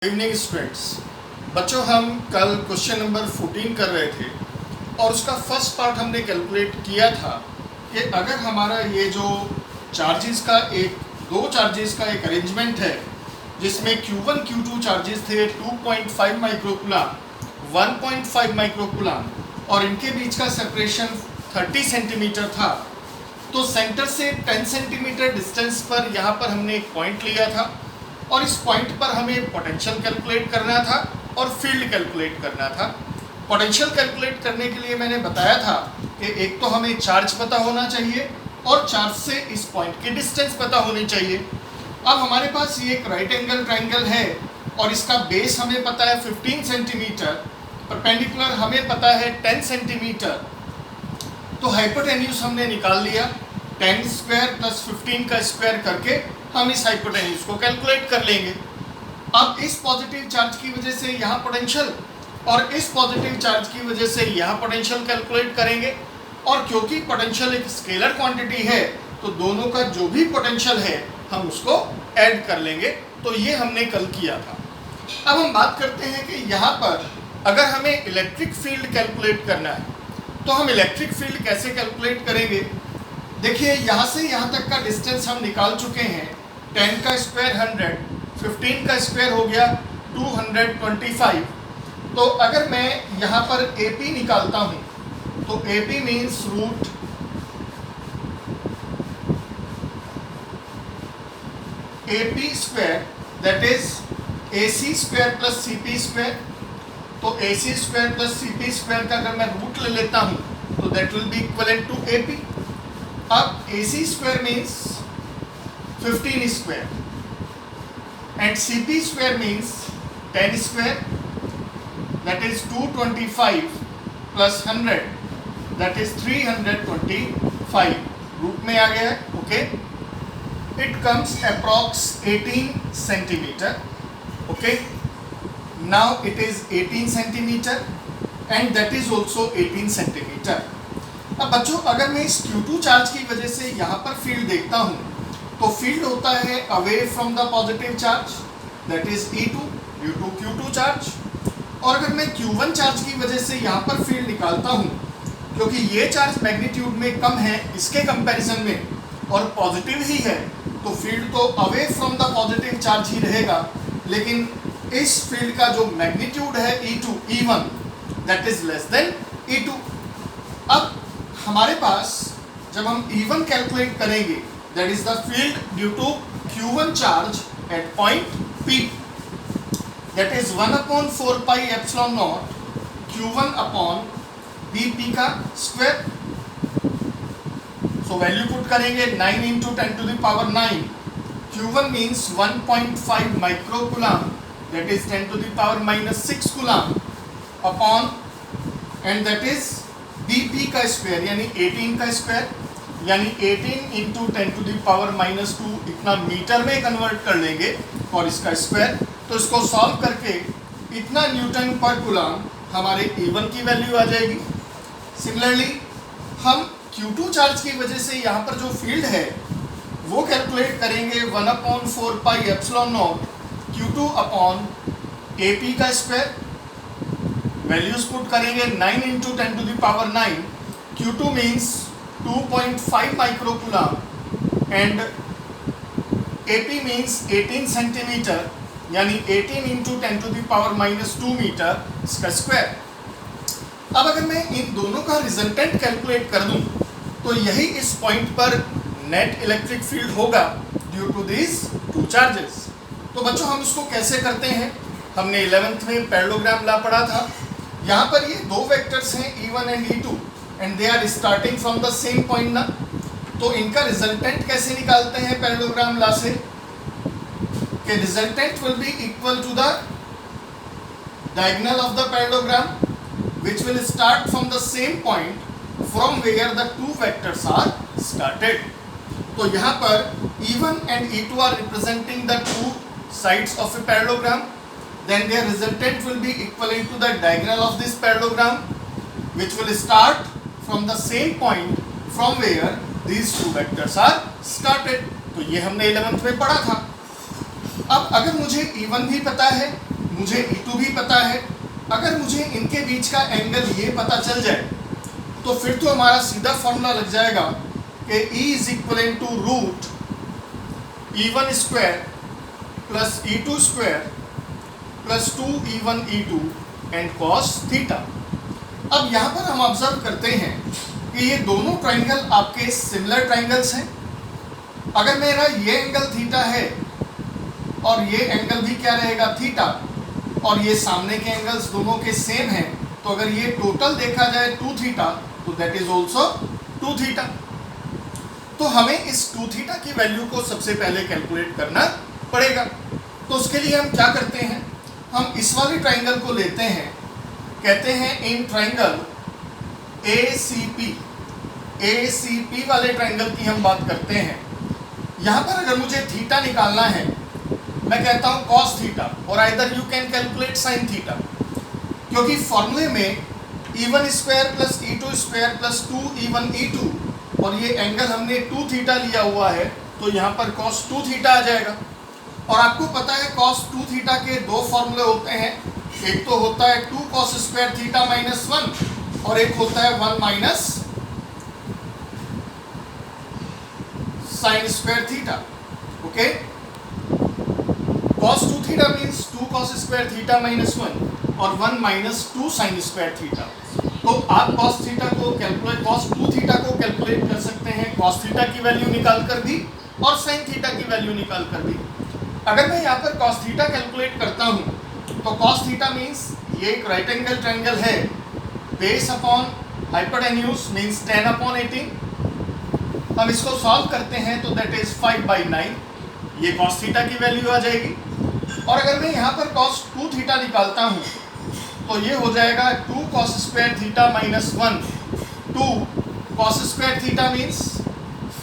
Evening students, बच्चों हम कल क्वेश्चन नंबर 14 कर रहे थे और उसका फर्स्ट पार्ट हमने कैलकुलेट किया था कि अगर हमारा ये जो चार्जेस का दो चार्जेस का एक अरेंजमेंट है जिसमें Q1 Q2 चार्जेस थे 2.5 माइक्रोकूलम 1.5 माइक्रोकूलम और इनके बीच का सेपरेशन 30 सेंटीमीटर था, तो सेंटर से 10 सेंटीमीटर डिस्टेंस पर यहाँ पर हमने एक पॉइंट लिया था और इस पॉइंट पर हमें पोटेंशियल कैलकुलेट करना था और फील्ड कैलकुलेट करना था। पोटेंशियल कैलकुलेट करने के लिए मैंने बताया था कि एक तो हमें चार्ज पता होना चाहिए और चार्ज से इस पॉइंट की डिस्टेंस पता होनी चाहिए। अब हमारे पास ये एक राइट एंगल ट्रायंगल है और इसका बेस हमें पता है 15 सेंटीमीटर, परपेंडिकुलर हमें पता है 10 सेंटीमीटर, तो हाइपोटेन्यूज हमने निकाल लिया। 10 स्क्वायर प्लस 15 का स्क्वायर करके हम इस हाइपोटेन्यूज को कैलकुलेट कर लेंगे। अब इस पॉजिटिव चार्ज की वजह से यहाँ पोटेंशियल और इस पॉजिटिव चार्ज की वजह से यहाँ पोटेंशियल कैलकुलेट करेंगे, और क्योंकि पोटेंशियल एक स्केलर क्वांटिटी है तो दोनों का जो भी पोटेंशियल है हम उसको ऐड कर लेंगे। तो ये हमने कल किया था। अब हम बात करते हैं कि यहाँ पर अगर हमें इलेक्ट्रिक फील्ड कैलकुलेट करना है तो हम इलेक्ट्रिक फील्ड कैसे कैलकुलेट करेंगे। देखिए, यहाँ से यहाँ तक का डिस्टेंस हम निकाल चुके हैं। 10 का स्क्वायर 100, 15 का स्क्वायर हो गया 225। तो अगर मैं यहाँ पर AP निकालता हूँ तो AP means root AP square, that is AC square plus CP square. तो AC square plus CP square का अगर मैं रूट ले लेता हूँ तो that will be equivalent to AP। अब AC square means 15 square and CP square means 10 square, that is 225 plus 100, that is 325 root में आ गया है। Okay, it comes approx 18 centimetre. Okay, now it is 18 centimetre and that is also 18 centimetre. अब बच्चों, अगर मैं इस Q2 charge की वजह से यहाँ पर फील्ड देखता हूँ तो फील्ड होता है away from the positive charge, that is E2 due to Q2 charge. और अगर मैं Q1 चार्ज की वजह से यहाँ पर फील्ड निकालता हूँ, क्योंकि ये चार्ज मैग्नीट्यूड में कम है इसके कंपैरिजन में और पॉजिटिव ही है, तो फील्ड तो away from the positive charge ही रहेगा, लेकिन इस फील्ड का जो मैग्नीट्यूड है E1 that is less than E2। अब हमारे पास जब हम E1 कैलकुलेट करेंगे, that is the field due to Q1 charge at point P, that is 1 upon 4 pi epsilon naught Q1 upon BP का स्क्वायर। so वैल्यू पुट करेंगे 9 into 10 to the power 9, Q1 means 1.5 microcoulomb, that is 10 to the power minus 6 coulomb upon, and that is BP का square यानी 18 का square, यानी 18 into 10 to the power minus 2 इतना metre में convert कर लेंगे और इसका स्क्वायर, तो इसको सॉल्व करके इतना न्यूटन पर कूलम हमारे E1 की वैल्यू आ जाएगी। सिमिलरली हम Q2 चार्ज की वजह से यहाँ पर जो फील्ड है वो कैलकुलेट करेंगे 1 upon 4 pi epsilon naught Q2 upon AP का स्क्वायर। वैल्यूज पुट करेंगे 9 into 10 to the power 9, Q2 means 2.5 microcoulomb and AP means 18 centimetre, यानी 18 into 10 to the power minus 2 metre इसका स्क्वायर। अब अगर मैं इन दोनों का रिजल्टेंट कैलकुलेट कर दूं तो यही इस पॉइंट पर नेट इलेक्ट्रिक फील्ड होगा due to this two charges. तो बच्चों, हम इसको कैसे करते हैं, हमने 11th में पैरेललोग्राम लॉ पढ़ा था। यहाँ पर ये दो वेक्टर्स हैं E1 and E2 and they are starting from the same point ना, तो इनका रिजल्टेंट कैसे निकालते हैं पैरेललोग्राम लॉ से, कि resultant will be equal to the diagonal of the parallelogram which will start from the same point from where the two vectors are started। तो यहाँ पर E1 and E2 are representing the two sides of a parallelogram, then their resultant will be equivalent to the diagonal of this parallelogram which will start from the same point from where these two vectors are started। तो ये हमने 11th में पढ़ा था। अब अगर मुझे E1 भी पता है मुझे E2 भी पता है। अगर मुझे इनके बीच का एंगल ये पता चल जाए तो फिर तो हमारा सीधा फॉर्मूला लग जाएगा कि E is equal to root E1 square plus E2 square plus 2E1 E2 and cos theta. अब यहाँ पर हम ऑब्जर्व करते हैं कि ये दोनों ट्राइंगल आपके सिमिलर ट्राइंगल्स हैं। अगर मेरा ये एंगल थीटा है और ये एंगल भी क्या रहेगा थीटा, और ये सामने के एंगल्स दोनों के सेम हैं, तो अगर ये टोटल देखा जाए 2 थीटा तो दैट इज ऑल्सो 2 थीटा। तो हमें इस 2 थीटा की वैल्यू को सबसे पहले कैलकुलेट करना पड़ेगा। तो उसके लिए हम क्या करते हैं, हम इस वाले ट्राइंगल को लेते हैं, कहते हैं इन ट्राइंगल ACP वाले ट्राइंगल की हम बात करते हैं। यहाँ पर अगर मुझे थीटा निकालना है, मैं कहता हूँ cos थीटा, और either you can calculate sin theta, क्योंकि फॉर्मूले में E1 square plus E2 square plus 2E1 E2 और ये एंगल हमने 2 थीटा लिया हुआ है, तो यहाँ पर cos 2 थीटा आ जाएगा। और आपको पता है cos 2 थीटा के दो फॉर्मूले होते हैं, एक तो होता है 2 cos स्क्वायर थीटा माइनस 1 और एक होता है 1 minus sine square theta. Okay, cos 2 theta means 2 cos square theta minus 1 और 1 माइनस 2 साइन स्क्वायर थीटा। तो आप cos थीटा को कैलकुलेट, cos 2 थीटा को कैलकुलेट कर सकते हैं cos थीटा की वैल्यू निकाल कर भी और sin थीटा की वैल्यू निकाल कर भी। अगर मैं यहाँ पर cos थीटा कैलकुलेट करता हूँ तो cos थीटा मीन्स ये एक राइट एंगल ट्रायंगल है, बेस अपॉन हाइपोटेन्यूज मीन्स 10/18। हम इसको सॉल्व करते हैं तो दैट इज 5/9, ये cos थीटा की वैल्यू आ जाएगी। और अगर मैं यहाँ पर cos 2 थीटा निकालता हूँ तो ये हो जाएगा 2 cos square theta minus 1, 2 cos square theta means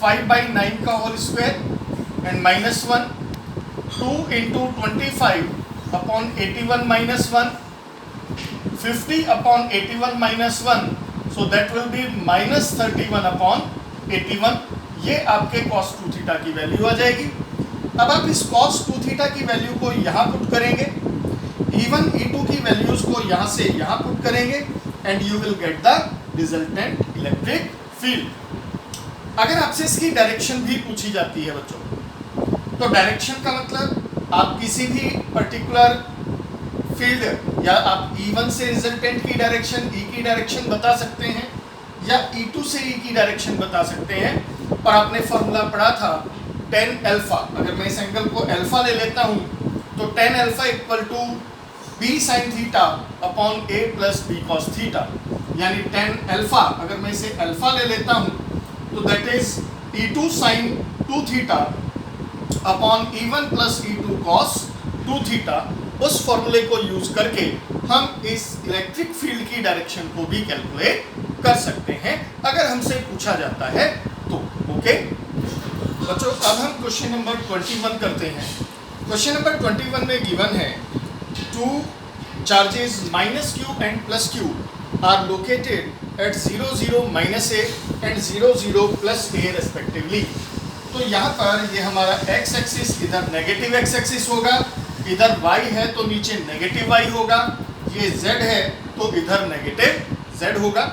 5/9 का whole square and minus 1, 2 into 25/81 minus 1, 50/81 minus 1, so that will be minus 31/81। ये आपके cos 2 थीटा की वैल्यू आ जाएगी। अब आप इस cos 2 थीटा की वैल्यू को यहाँ पुट करेंगे, E1 E2 की वैल्यूज को यहाँ से यहाँ पुट करेंगे and you will get the resultant electric field. अगर आपसे इसकी डायरेक्शन भी पूछी जाती है बच्चों, तो डायरेक्शन का मतलब आप किसी भी पर्टिकुलर फील्ड या आप E1 से रिजल्टेंट की डायरेक्शन E की डायरेक्शन बता सकते हैं या E2 से E की डायरेक्शन बता सकते हैं। और आपने फॉर्मूला पढ़ा था tan अल्फा, अगर मैं इस एंगल को अल्फा ले लेता हूँ तो tan alpha equal to B sin theta upon A plus B cos theta, यानी tan अल्फा अगर मैं इसे अल्फा ले लेता हूँ तो that is E2 sin 2 theta upon E1 plus E2 cos 2 theta. उस फॉर्मूले को यूज करके हम इस इलेक्ट्रिक फील्ड की डायरेक्शन को भी कैलकुलेट कर सकते हैं अगर हमसे पूछा जाता है तो। ओके बच्चों, अब हम क्वेश्चन नंबर 21 करते हैं। क्वेश्चन नंबर 21 में गिवन है 2 charges minus Q and plus Q R located at 0 0 minus A and 0 0 plus A respectively. तो यहाँ पर ये हमारा एक्स एक्सिस इधर नेगेटिव एक्स एक्सिस होगा, इधर y है तो नीचे नेगेटिव y होगा, ये z है तो इधर नेगेटिव z होगा।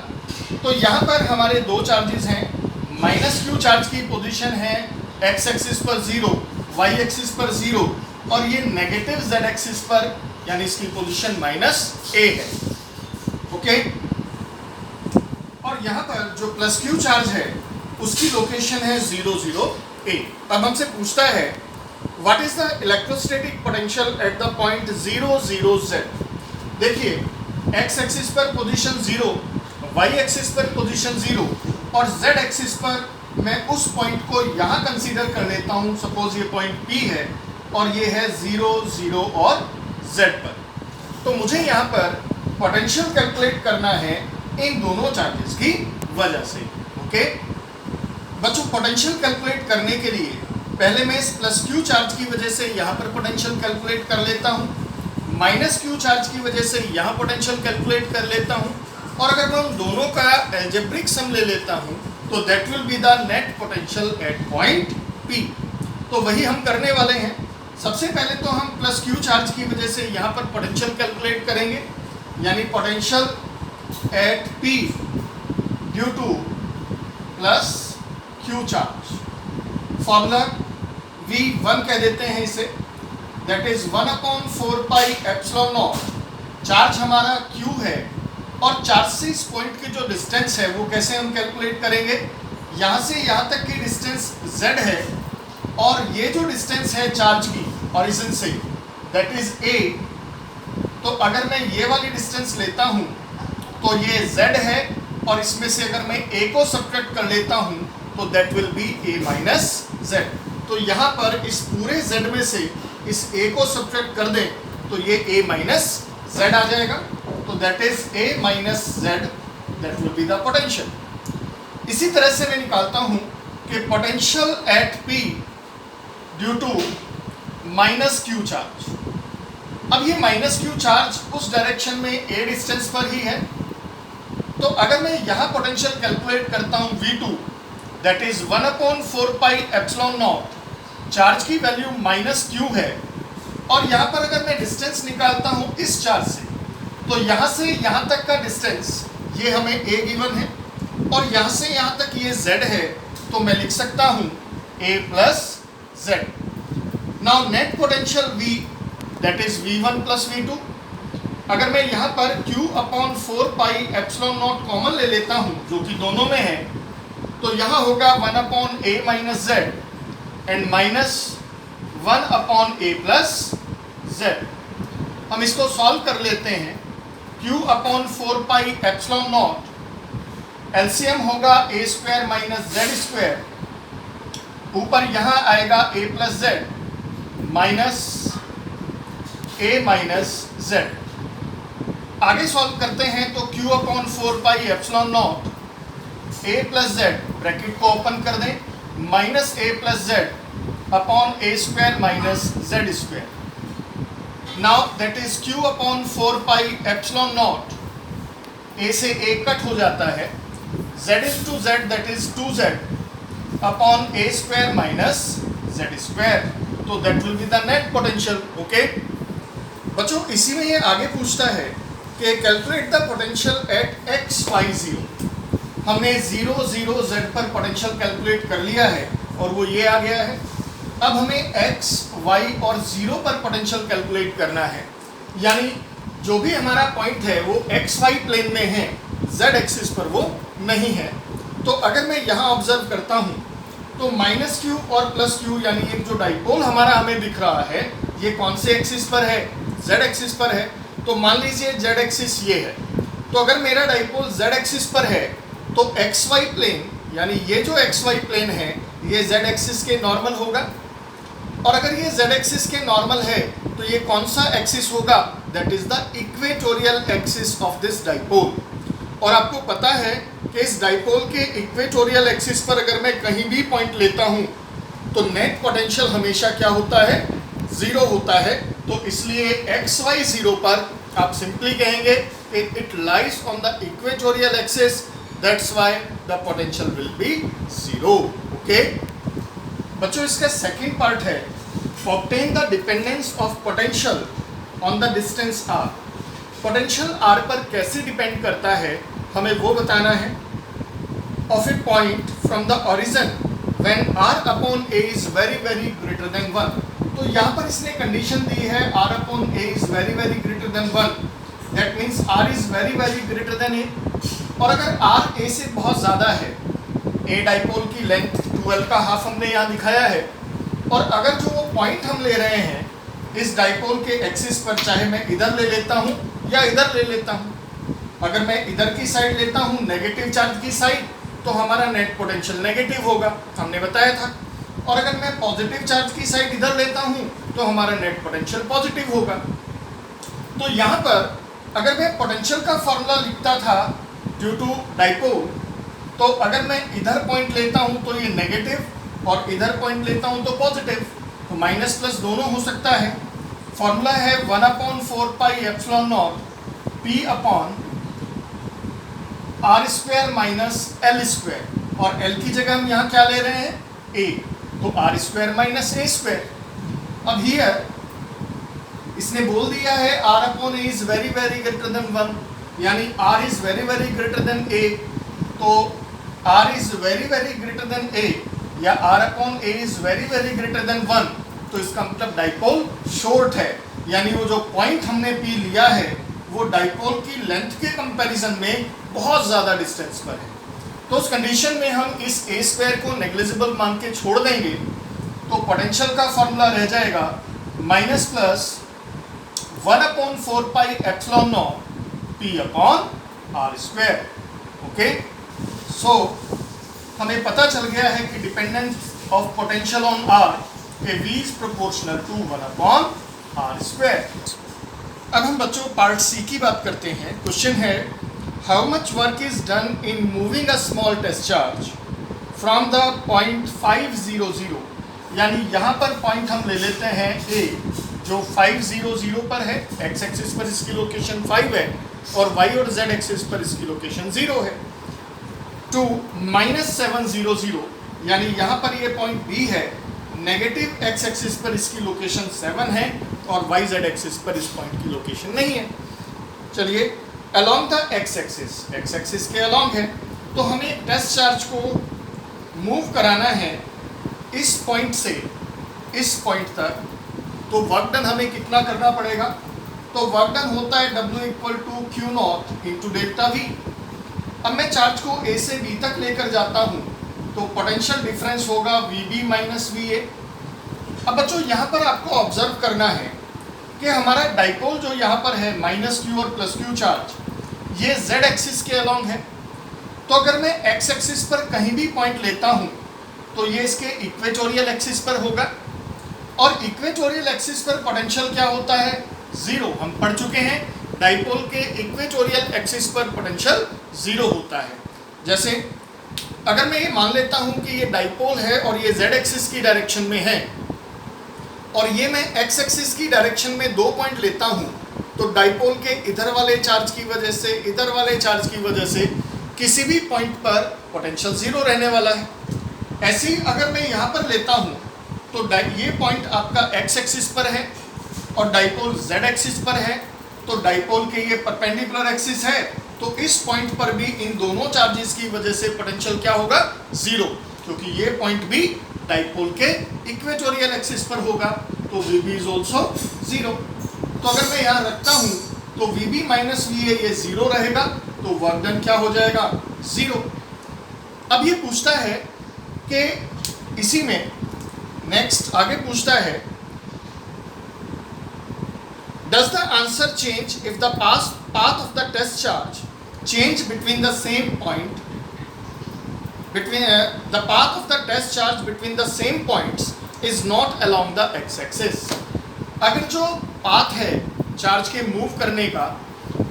तो यहाँ पर हमारे दो चार्जेस हैं, माइनस क्यू चार्ज की पोजीशन है x एक्सिस पर 0, y एक्सिस पर 0 और ये नेगेटिव z एक्सिस पर, यानी इसकी पोजीशन माइनस a है। ओके, और यहाँ पर जो प्लस क्यू चार्ज है उसकी लोकेशन है 0 0 a। अब हमसे पूछता है what is the electrostatic potential at the point 0 0 z। देखिए x एक्सिस पर पोजीशन 0, y एक्सिस पर पोजीशन 0 और z एक्सिस पर मैं उस पॉइंट को यहाँ कंसीडर कर लेता हूँ। सपोज ये पॉइंट P है और ये है 0 0 और z पर। तो मुझे यहाँ पर पोटेंशियल कैलकुलेट करना है इन दोनों चार्जेस की वजह से। ओके बच्चों, पोटेंशियल कैलकुलेट करने के लिए पहले मैं इस प्लस क्यू चार्ज की वजह से यहाँ पर पोटेंशियल कैलकुलेट कर लेता हूँ, माइनस क्यू चार्ज की वजह से यहाँ पोटेंशियल कैलकुलेट कर लेता हूँ, और अगर मैं उन दोनों का अलजेब्रिक सम ले लेता हूँ तो that will be the net potential at point P। तो वही हम करने वाले हैं। सबसे पहले तो हम प्लस क्यू चार्ज की वजह से यहाँ पर पोटेंशियल कैलकुलेट करेंगे, यानी potential at P due two plus Q charge. Formula V1 कह देते हैं इसे, that is 1/4 pi epsilon not. Charge हमारा Q है और चार्ज से इस पॉइंट की जो डिस्टेंस है वो कैसे हम कैलकुलेट करेंगे, यहाँ से यहाँ तक की डिस्टेंस Z है और ये जो डिस्टेंस है चार्ज की origin say that is A। तो अगर मैं ये वाली डिस्टेंस लेता हूँ तो ये Z है और इसमें से अगर मैं A को सब्ट्रैक्ट कर लेता हूँ तो that will B A minus Z। तो यहाँ पर इस पूरे Z में से इस A को सब्ट्रैक्ट कर दें तो ये A माइनस Z आ जाएगा। तो that is A minus Z, that will be the potential. इसी तरह से मैं निकालता हूँ कि potential at P due to minus Q charge. अब ये माइनस क्यू चार्ज उस डायरेक्शन में A डिस्टेंस पर ही है। तो अगर मैं यहाँ पोटेंशियल कैलकुलेट करता हूँ V2, that is 1/4 pi epsilon not. Charge की वैल्यू माइनस क्यू है और यहाँ पर अगर मैं डिस्टेंस निकालता हूँ इस चार्ज से, तो यहाँ से यहाँ तक का डिस्टेंस ये हमें A गिवन है और यहाँ से यहाँ तक ये Z है। तो मैं लिख सकता हूँ A plus Z। Now net potential V, that is V1 plus V2। अगर मैं यहाँ पर Q/4 pi epsilon not common ले लेता हूँ जो कि दोनों में है, तो यहाँ होगा 1/A minus Z and minus 1/A plus Z। हम इसको सॉल्व कर लेते हैं। Q/4 pi epsilon not LCM होगा A square minus Z square, ऊपर यहाँ आएगा A plus Z minus A minus Z। आगे सॉल्व करते हैं तो Q/4 pi epsilon not A plus Z, bracket को ओपन कर दें, minus A plus Z upon A square minus Z square. Now that is Q/4 pi epsilon not, A से A cut हो जाता है, Z into Z that is 2Z upon A square minus Z square. तो that will be the net potential. Okay बच्चों, इसी में ये आगे पूछता है कि calculate the potential at x, y, 0। हमने 0, 0, Z पर पोटेंशियल कैलकुलेट कर लिया है और वो ये आ गया है। अब हमें x, y और 0 पर पोटेंशियल कैलकुलेट करना है, यानी जो भी हमारा पॉइंट है वो x, y प्लेन में है, z एक्सिस पर वो नहीं है। तो अगर मैं यहाँ ऑब्जर्व करता हूँ तो माइनस क्यू और प्लस क्यू यानी एक जो डाइपोल हमारा हमें दिख रहा है ये कौन से एक्सिस पर है, z एक्सिस पर है। तो मान लीजिए z एक्सिस ये है, तो अगर मेरा डाइपोल z एक्सिस पर है तो xy प्लेन यानी ये जो xy प्लेन है ये z एक्सिस के नॉर्मल होगा, और अगर ये z एक्सिस के नॉर्मल है तो ये कौन सा एक्सिस होगा, that is the equatorial axis of this dipole. और आपको पता है कि इस डाइपोल के इक्वेटोरियल एक्सिस पर अगर मैं कहीं भी पॉइंट लेता हूँ तो नेट पोटेंशियल हमेशा क्या होता है, 0 होता है। तो इसलिए xy 0 पर आप सिंपली कहेंगे it lies on the equatorial axis, that's why the potential will be 0। Okay बच्चों, इसका सेकंड पार्ट है obtain the dependence of potential on the distance r। Potential r पर कैसे डिपेंड करता है हमें वो बताना है। Of A point from the origin when r/a is very very greater than 1। तो यहाँ पर इसने कंडीशन दी है r/a is very very greater than 1, that means r is very very greater than a। और अगर r a से बहुत ज़्यादा है, a डाइपोल की लेंथ 12 का हाफ हमने यहाँ दिखाया है, और अगर जो पॉइंट हम ले रहे हैं इस डाइपोल के एक्सिस पर, चाहे मैं इधर ले लेता हूँ या इधर ले लेता हूँ, अगर मैं इधर की साइड लेता हूँ नेगेटिव चार्ज की साइड तो हमारा नेट पोटेंशियल नेगेटिव होगा, हमने बताया था। और अगर मैं पॉजिटिव चार्ज की साइड इधर लेता हूँ तो हमारा नेट पोटेंशियल पॉजिटिव होगा। तो यहाँ पर अगर मैं पोटेंशियल का फॉर्मूला लिखता था ड्यू टू डाइपोल, तो अगर मैं इधर पॉइंट लेता हूँ तो ये नेगेटिव और इधर पॉइंट लेता हूँ तो पॉजिटिव, तो माइनस प्लस दोनों हो सकता है। फॉर्मूला है 1/4 पाई epsilon not P upon r square minus L square, और L की जगह हम यहाँ क्या ले रहे हैं, A, तो r square minus A square. अब हियर इसने बोल दिया है R upon A is very very greater than 1, यानी R is very very greater than A, तो R is very very greater than A या R upon A is very very greater than 1, तो इसका मतलब डाइपोल शॉर्ट है, यानी वो जो पॉइंट हमने P लिया है वो डाइपोल की लेंथ के कंपैरिजन में बहुत ज़्यादा डिस्टेंस पर है। तो उस कंडीशन में हम इस a स्क्वायर को नेग्लिजिबल मान के छोड़ देंगे, तो पोटेंशियल का फॉर्मूला रह जाएगा minus plus 1/4πε0 P upon R square. Okay, so हमें पता चल गया है कि dependence of potential on R a V is proportional to 1/R square. अब हम बच्चों पार्ट सी की बात करते हैं। क्वेश्चन है how much work is done in moving a small test charge from the point 500, यानी यहाँ पर पॉइंट हम ले लेते हैं A जो 500 पर है, x एक्सिस पर इसकी लोकेशन 5 है और y और z एक्सिस पर इसकी लोकेशन 0 है, टू -700, यानी यहाँ पर ये पॉइंट B है, नेगेटिव x एक्सिस पर इसकी लोकेशन 7 है और y z एक्सिस पर इस पॉइंट की लोकेशन नहीं है। चलिए अलोंग द x एक्सिस के अलोंग है, तो हमें टेस्ट चार्ज को मूव कराना है इस पॉइंट से इस पॉइंट तक, तो वर्क डन हमें कितना करना पड़ेगा, तो वर्क डन होता है W = Q0 into delta V। अब मैं चार्ज को A से B तक लेकर जाता हूँ, तो पोटेंशियल डिफरेंस होगा VB माइनस VA। अब बच्चों यहाँ पर आपको ऑब्जर्व करना है कि हमारा डाइपोल जो यहाँ पर है -Q और +Q चार्ज, ये Z एक्सिस के अलोंग है, तो अगर मैं X एक्सिस पर कहीं भी पॉइंट लेता हूँ तो ये इसके इक्वेटोरियल एक्सिस पर होगा, और इक्वेटोरियल एक्सिस पर पोटेंशियल क्या होता है, 0। हम पढ़ चुके हैं डाइपोल के इक्वेटोरियल एक्सिस पर पोटेंशियल 0 होता है। जैसे अगर मैं ये मान लेता हूँ कि ये डाइपोल है और ये Z एक्सिस की डायरेक्शन में है, और ये मैं X एक्सिस की डायरेक्शन में 2 पॉइंट लेता हूँ, तो डाइपोल के इधर वाले चार्ज की वजह से इधर वाले चार्ज की वजह से किसी भी पॉइंट पर पोटेंशियल 0 रहने वाला है। ऐसे ही अगर मैं यहाँ पर लेता हूँ तो ये पॉइंट आपका X एक्सिस पर है और डाइपोल Z एक्सिस पर है, तो डाइपोल के ये परपेंडिकुलर एक्सिस है, तो इस पॉइंट पर भी इन दोनों चार्जेस की वजह से पोटेंशियल क्या होगा, 0, क्योंकि ये पॉइंट भी डाइपोल के इक्वेटोरियल एक्सिस पर होगा, तो VB इज ऑल्सो 0। तो अगर मैं यहाँ रखता हूँ तो VB माइनस VA ये 0 रहेगा, तो वर्क डन क्या हो जाएगा, 0। अब ये पूछता है कि इसी में नेक्स्ट आगे पूछता है does the answer change if the path of the test charge change between the same point the path of the test charge between the same points is not along the x axis। अगर जो path है charge के move करने का,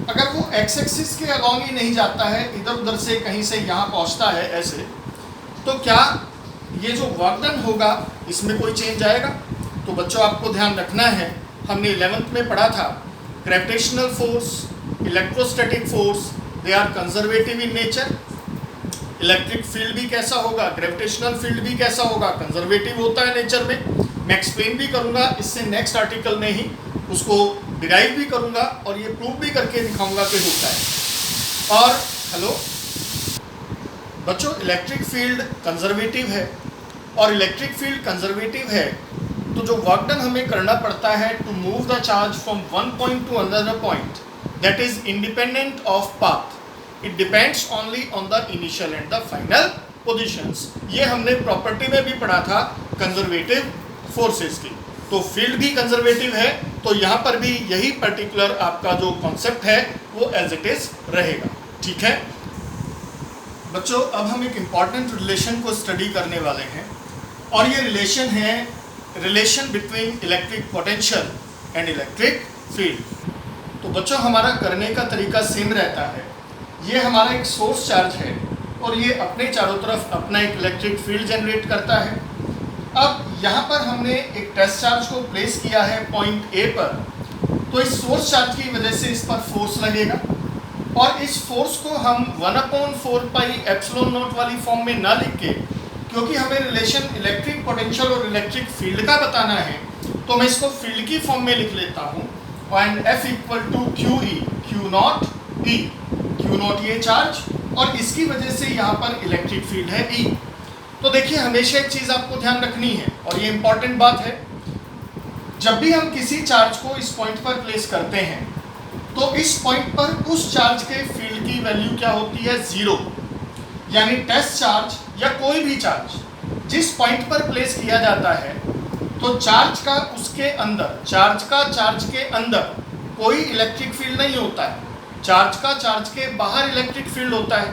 अगर वो x axis के along ही नहीं जाता है, इधर उधर से कहीं से यहाँ पहुँचता है ऐसे, तो क्या ये जो वर्क डन होगा इसमें कोई चेंज आएगा। तो बच्चों आपको ध्यान रखना है, हमने 11th में पढ़ा था gravitational force, electrostatic force, they are conservative in nature. Electric field भी कैसा होगा, ग्रेविटेशनल फील्ड भी कैसा होगा, कंजर्वेटिव होता है नेचर में। मैं एक्सप्लेन भी करूंगा इससे नेक्स्ट आर्टिकल में ही, उसको डिराइव भी करूंगा और ये प्रूव भी करके दिखाऊंगा कि होता है। और हेलो बच्चों, इलेक्ट्रिक फील्ड कंजर्वेटिव है और इलेक्ट्रिक फील्ड कंजर्वेटिव है, तो जो वर्क डन हमें करना पड़ता है to move the charge from one point to another point, that is independent of path, it depends only on the initial and the final positions. ये हमने प्रॉपर्टी में भी पढ़ा था कंजर्वेटिव फोर्सेस की। तो फील्ड भी कंजर्वेटिव है, तो यहाँ पर भी यही पर्टिकुलर आपका जो कॉन्सेप्ट है वो एज इट इज रहेगा। ठीक है बच्चों, अब हम एक इम्पॉर्टेंट रिलेशन को स्टडी करने वाले हैं, और ये रिलेशन है relation between electric potential and electric field. तो बच्चों हमारा करने का तरीका सेम रहता है। ये हमारा एक सोर्स चार्ज है और ये अपने चारों तरफ अपना एक इलेक्ट्रिक फील्ड जनरेट करता है। अब यहाँ पर हमने एक टेस्ट चार्ज को प्लेस किया है पॉइंट ए पर, तो इस सोर्स चार्ज की वजह से इस पर फोर्स लगेगा, और इस फोर्स को हम 1/4πε0 वाली फॉर्म में ना लिख के, क्योंकि हमें रिलेशन इलेक्ट्रिक पोटेंशियल और इलेक्ट्रिक फील्ड का बताना है, तो मैं इसको फील्ड की फॉर्म में लिख लेता हूँ, and F equal to Q E, Q naught E, Q naught ये चार्ज और इसकी वजह से यहाँ पर इलेक्ट्रिक फील्ड है E। तो देखिए हमेशा एक चीज़ आपको ध्यान रखनी है और ये इंपॉर्टेंट बात है, जब भी हम किसी चार्ज को इस पॉइंट पर प्लेस करते हैं तो इस पॉइंट पर उस चार्ज के फील्ड की वैल्यू क्या होती है, 0। यानी टेस्ट चार्ज या कोई भी चार्ज जिस पॉइंट पर प्लेस किया जाता है तो चार्ज का उसके अंदर, चार्ज के अंदर कोई इलेक्ट्रिक फील्ड नहीं होता है, चार्ज के बाहर इलेक्ट्रिक फील्ड होता है।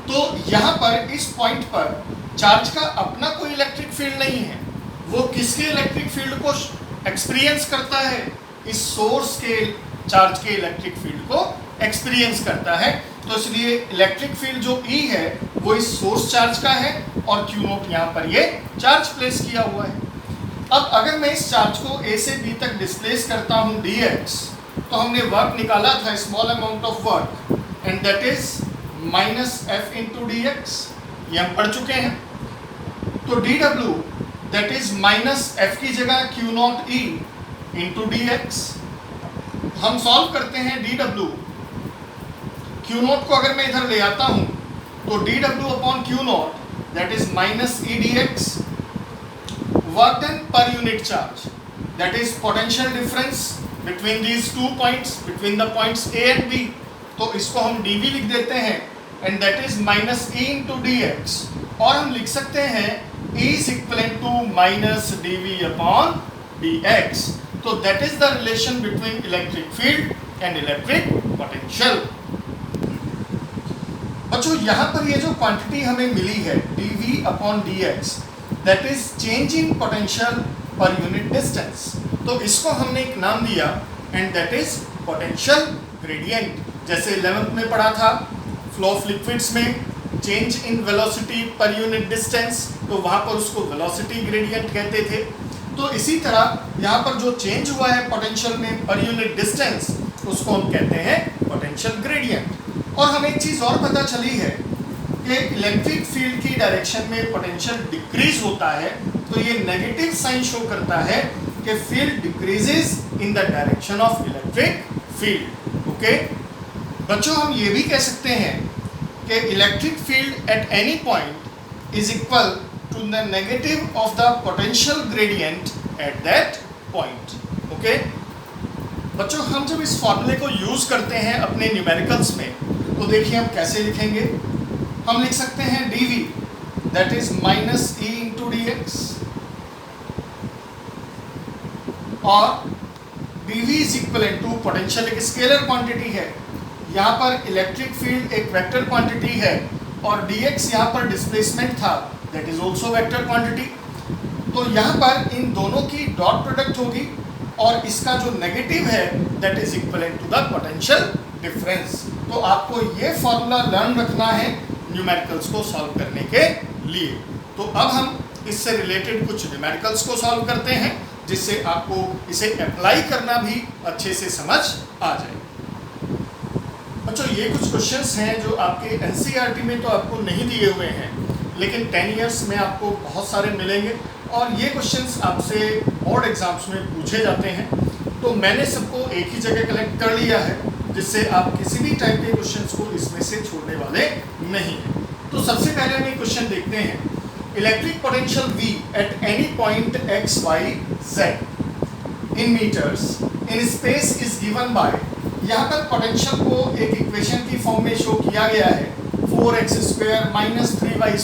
तो यहाँ पर इस पॉइंट पर चार्ज का अपना कोई इलेक्ट्रिक फील्ड नहीं है, वो किसके इलेक्ट्रिक फील्ड को एक्सपीरियंस करता है, इस सोर्स के चार्ज के इलेक्ट्रिक फील्ड को एक्सपीरियंस करता है। तो इसलिए इलेक्ट्रिक फील्ड जो E है वो इस सोर्स चार्ज का है और Q नोट यहाँ पर ये चार्ज प्लेस किया हुआ है। अब अगर मैं इस चार्ज को A से B तक डिस्प्लेस करता हूँ dx, तो हमने वर्क निकाला था, small amount of work, and that is -F into dx, ये हम पढ़ चुके हैं। तो dw दैट इज -F की जगह Q not E into dx। हम सॉल्व करते हैं dw, Q नॉट को अगर मैं इधर ले आता हूँ तो dw upon Q naught that is -E dx, work done per unit charge that is potential difference between these two points, between the points A and B। तो इसको हम dv लिख देते हैं and that is -E into dx, और हम लिख सकते हैं E is equivalent to -dv upon dx। तो that is the relation between electric field and electric potential. बच्चों यहाँ पर ये जो क्वांटिटी हमें मिली है dv upon dx, that is change in potential per unit distance. तो इसको हमने एक नाम दिया and that is potential gradient. जैसे 11th में पढ़ा था फ्लो ऑफ लिक्विड्स में change in velocity per unit distance, तो वहाँ पर उसको वेलोसिटी ग्रेडियंट कहते थे। तो इसी तरह यहाँ पर जो चेंज हुआ है पोटेंशियल में पर यूनिट डिस्टेंस, उसको हम कहते हैं पोटेंशियल ग्रेडियंट। और हमें एक चीज़ और पता चली है कि इलेक्ट्रिक फील्ड की डायरेक्शन में पोटेंशियल डिक्रीज होता है, तो ये नेगेटिव साइन शो करता है कि field decreases in the direction of electric field. Okay बच्चों, हम ये भी कह सकते हैं कि electric field eight any point is equal to the negative of the potential gradient at that point। Okay बच्चों, हम जब इस फॉर्मूले को यूज करते हैं अपने न्यूमेरिकल्स में, तो देखिए हम कैसे लिखेंगे। हम लिख सकते हैं dv that is -E into dx, और dv is equivalent to potential एक स्केलर क्वांटिटी है, यहाँ पर इलेक्ट्रिक फील्ड एक वेक्टर क्वांटिटी है, और dx यहाँ पर डिस्प्लेसमेंट था, that is also vector quantity. तो यहाँ पर इन दोनों की डॉट प्रोडक्ट होगी और इसका जो नेगेटिव है that is equivalent to the potential difference. तो आपको ये फॉर्मूला लर्न रखना है न्यूमेरिकल्स को सॉल्व करने के लिए। तो अब हम इससे रिलेटेड कुछ न्यूमेरिकल्स को सॉल्व करते हैं, जिससे आपको इसे अप्लाई करना भी अच्छे से समझ आ जाए। बच्चों, ये कुछ क्वेश्चंस हैं जो आपके एनसीईआरटी में तो आपको नहीं दिए हुए हैं, लेकिन 10 इयर्स में आपको बहुत सारे मिलेंगे, और ये क्वेश्चंस आपसे बोर्ड एग्जाम्स में पूछे जाते हैं। तो मैंने सबको एक ही जगह कलेक्ट कर लिया है, जिससे आप किसी भी टाइप के क्वेश्चंस को इसमें से छोड़ने वाले नहीं हैं। तो सबसे पहले हम एक क्वेश्चन देखते हैं। Electric potential V at any point x, y, z in metres in space is given by, यहाँ पर पोटेंशियल को एक इक्वेशन की फॉर्म में शो किया गया है, 4x² - 3y²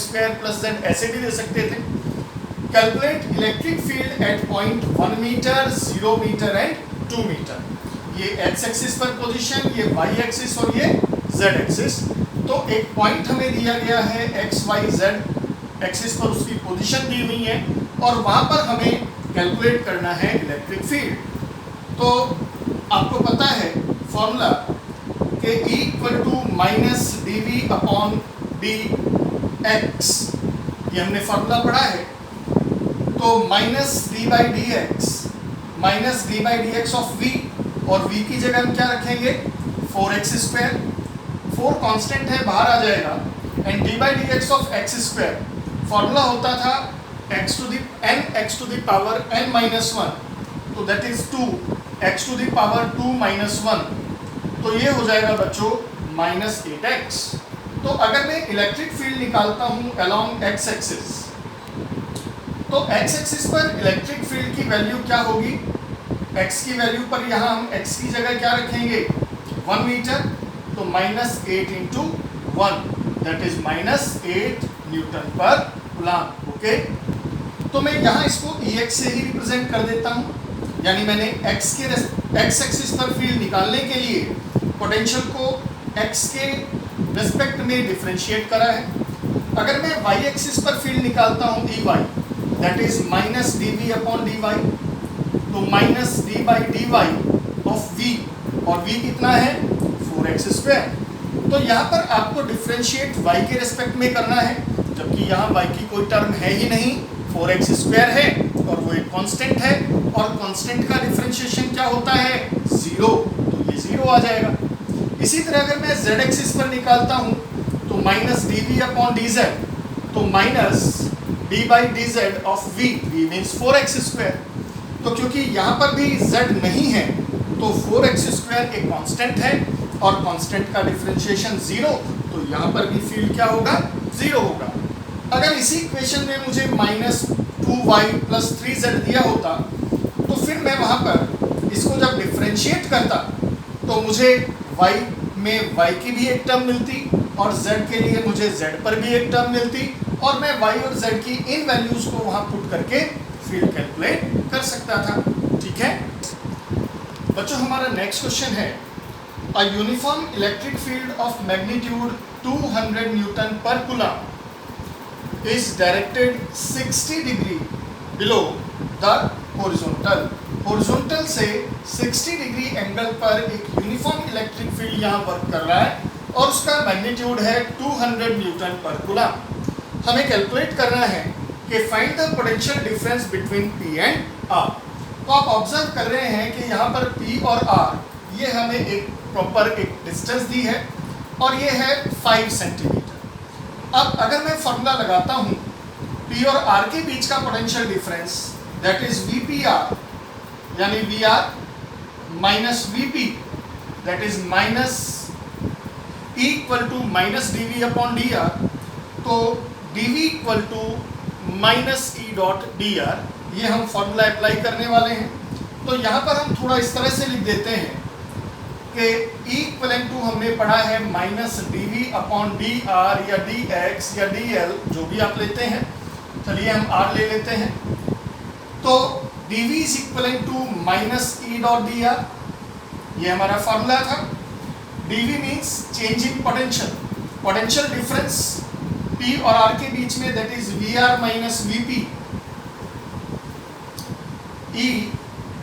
+ z, ऐसे भी दे सकते थे। Calculate electric field at point 1 metre, 0 metre and 2 metre. ये x एक्सिस पर पोजीशन, ये y एक्सिस और ये z एक्सिस। तो एक पॉइंट हमें दिया गया है x, y, z एक्सिस पर, उसकी पोजीशन दी हुई है, और वहाँ पर हमें कैलकुलेट करना है इलेक्ट्रिक फील्ड। तो आपको पता है फॉर्मूला कि E = -dv अपॉन dx, ये हमने फॉर्मूला पढ़ा है। तो -d/dx -d/dx ऑफ v, और v की जगह हम क्या रखेंगे, 4x², 4 कांस्टेंट है, बाहर आ जाएगा, and d/dx of x², formula होता था x to the n x to the power n minus 1, तो that is 2 x to the power 2 minus 1, तो ये हो जाएगा बच्चों माइनस 8x। तो अगर मैं इलेक्ट्रिक फील्ड निकालता हूँ अलोंग x एक्सिस, तो x एक्सिस पर इलेक्ट्रिक फील्ड की वैल्यू क्या होगी? x की वैल्यू पर यहाँ हम x की जगह क्या रखेंगे? 1 मीटर, तो minus 8 into 1 that is minus 8 Newton per coulomb. Okay, तो मैं यहाँ इसको Ex से ही रिप्रेजेंट कर देता हूँ, यानी मैंने x एक्सिस पर फील्ड निकालने के लिए पोटेंशियल को x के रेस्पेक्ट में डिफरेंशिएट करा है। अगर मैं y एक्सिस पर फील्ड निकालता हूँ Ey that is minus dv upon dy, तो minus d by D Y of v, और v कितना है? 4x square. तो यहाँ पर आपको डिफरेंशिएट y के रेस्पेक्ट में करना है, जबकि यहाँ y की कोई टर्म है ही नहीं, 4x स्क्वायर है और वो एक कांस्टेंट है, और कांस्टेंट का डिफरेंशिएशन क्या होता है? 0, तो ये 0 आ जाएगा। इसी तरह अगर मैं z एक्सिस पर निकालता हूँ तो माइनस dv अपॉन dz, तो minus d by dz of v, v means 4x square. तो क्योंकि यहाँ पर भी z नहीं है तो 4x स्क्वायर एक कांस्टेंट है और कांस्टेंट का डिफरेंशिएशन 0, तो यहाँ पर भी फील्ड क्या होगा? 0 होगा। अगर इसी इक्वेशन में मुझे माइनस 2y प्लस 3z दिया होता तो फिर मैं वहाँ पर इसको जब डिफरेंशिएट करता तो मुझे y में y की भी एक टर्म मिलती और z के लिए मुझे z पर भी एक टर्म मिलती, और मैं y और z की इन वैल्यूज को वहाँ पुट करके फील्ड कैलकुलेट कर सकता था। ठीक है बच्चों, हमारा नेक्स्ट क्वेश्चन है a uniform electric field of magnitude 200 newton per coulomb is directed 60 degree below the horizontal. Horizontal से 60 डिग्री एंगल पर एक यूनिफॉर्म इलेक्ट्रिक फील्ड यहाँ वर्क कर रहा है और उसका मैग्नीट्यूड है 200 न्यूटन पर कूलम्ब। हमें कैलकुलेट करना है कि find the potential difference between P and R। तो आप ऑब्जर्व कर रहे हैं कि यहाँ पर P और R ये हमें एक प्रॉपर एक डिस्टेंस दी है और ये है 5 सेंटीमीटर। अब अगर मैं फॉर्मूला लगाता हूँ P और R के बीच का potential difference that is VPR, यानी VR minus VP that is minus E equal to minus dV upon dr, तो dV equal to minus E dot dr, ये हम फॉर्मूला अप्लाई करने वाले हैं। तो यहाँ पर हम थोड़ा इस तरह से लिख देते हैं कि E इक्वलेंट टू हमने पढ़ा है माइनस dV अपॉन dr या dx या dl, जो भी आप लेते हैं, चलिए हम r ले लेते हैं। तो dV is equivalent to minus E dot dr, ये हमारा फॉर्मूला था। dV means change in potential, potential difference P और R के बीच में that is VR minus VP। E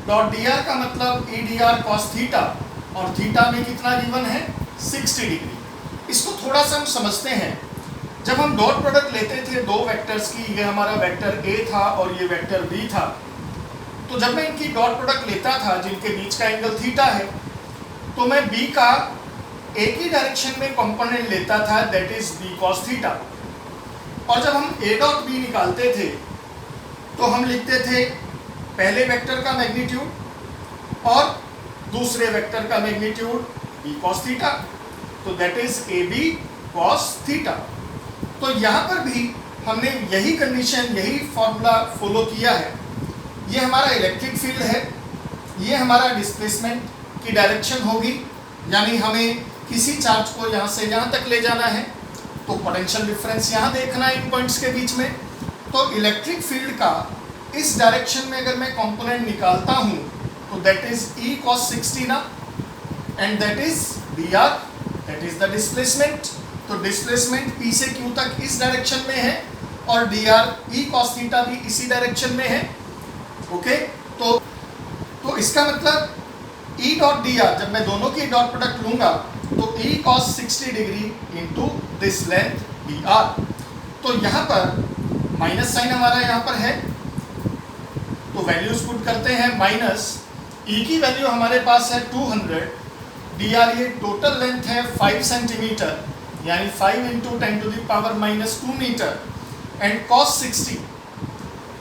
dot dr का मतलब E dr cos थीटा, और थीटा में कितना गिवन है? 60 डिग्री। इसको थोड़ा सा हम समझते हैं। जब हम डॉट प्रोडक्ट लेते थे दो वेक्टर्स की, ये हमारा वेक्टर A था और ये वेक्टर B था, तो जब मैं इनकी डॉट प्रोडक्ट लेता था जिनके बीच का एंगल थीटा है, तो मैं B का एक ही डायरेक्शन में कंपोनेंट लेता था that is B cos theta. और जब हम A डॉट B निकालते थे तो हम लिखते थे पहले वेक्टर का मैग्नीट्यूड और दूसरे वेक्टर का मैग्नीट्यूड B cos थीटा, तो that is AB cos theta. तो यहाँ पर भी हमने यही कंडीशन, यही फॉर्मूला फॉलो किया है। ये हमारा इलेक्ट्रिक फील्ड है, ये हमारा डिस्प्लेसमेंट की डायरेक्शन होगी, यानी हमें किसी चार्ज को यहाँ से यहाँ तक ले जाना है, तो पोटेंशियल डिफरेंस यहाँ देखना है इन पॉइंट्स के बीच में। तो इलेक्ट्रिक फील्ड का इस डायरेक्शन में अगर मैं कंपोनेंट निकालता हूँ तो दैट इज E cos 60 ना, and that is dr, that is the displacement. तो डिस्प्लेसमेंट P से Q तक इस डायरेक्शन में है और dr E cos थीटा भी इसी डायरेक्शन में है। ओके, तो इसका मतलब E डॉट dr, जब मैं दोनों की डॉट प्रोडक्ट लूंगा तो E cos 60 degree into this length dr। तो यहाँ पर माइनस साइन हमारा यहाँ पर है, तो वैल्यूज पुट करते हैं। माइनस E की वैल्यू हमारे पास है 200, dr ये टोटल लेंथ है 5 सेंटीमीटर, यानी 5 into 10 to the power minus 2 metre, and cos 60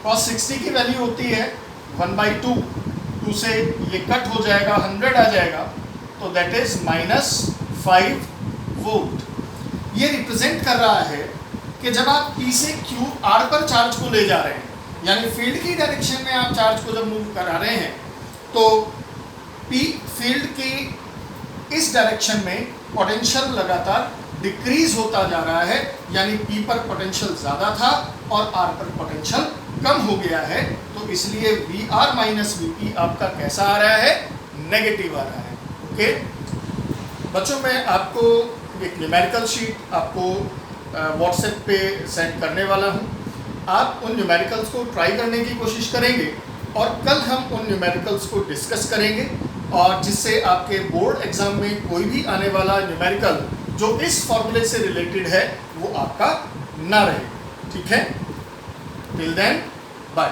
cos 60 की वैल्यू होती है 1/2, 2 से ये कट हो जाएगा, 100 आ जाएगा, तो दैट इज -5 वोल्ट। ये रिप्रेजेंट कर रहा है कि जब आप P से Q R पर चार्ज को ले जा रहे हैं, यानी फील्ड की डायरेक्शन में आप चार्ज को जब मूव करा रहे हैं, तो P फील्ड की इस डायरेक्शन में पोटेंशियल लगातार डिक्रीज होता जा रहा है, यानी P पर पोटेंशियल ज़्यादा था और R पर पोटेंशियल कम हो गया है, तो इसलिए VR माइनस VP आपका कैसा आ रहा है, नेगेटिव आ रहा है। ओके बच्चों, मैं आपको एक न्यूमेरिकल शीट आपको व्हाट्सएप पे सेंड करने वाला हूँ। आप उन न्यूमेरिकल्स को ट्राई करने की कोशिश करेंगे और कल हम उन न्यूमेरिकल्स को डिस्कस करेंगे, और जिससे आपके बोर्ड एग्जाम में कोई भी आने वाला न्यूमेरिकल जो इस फॉर्मूले से रिलेटेड है वो आपका ना रहे। ठीक है, टिल देन बाय।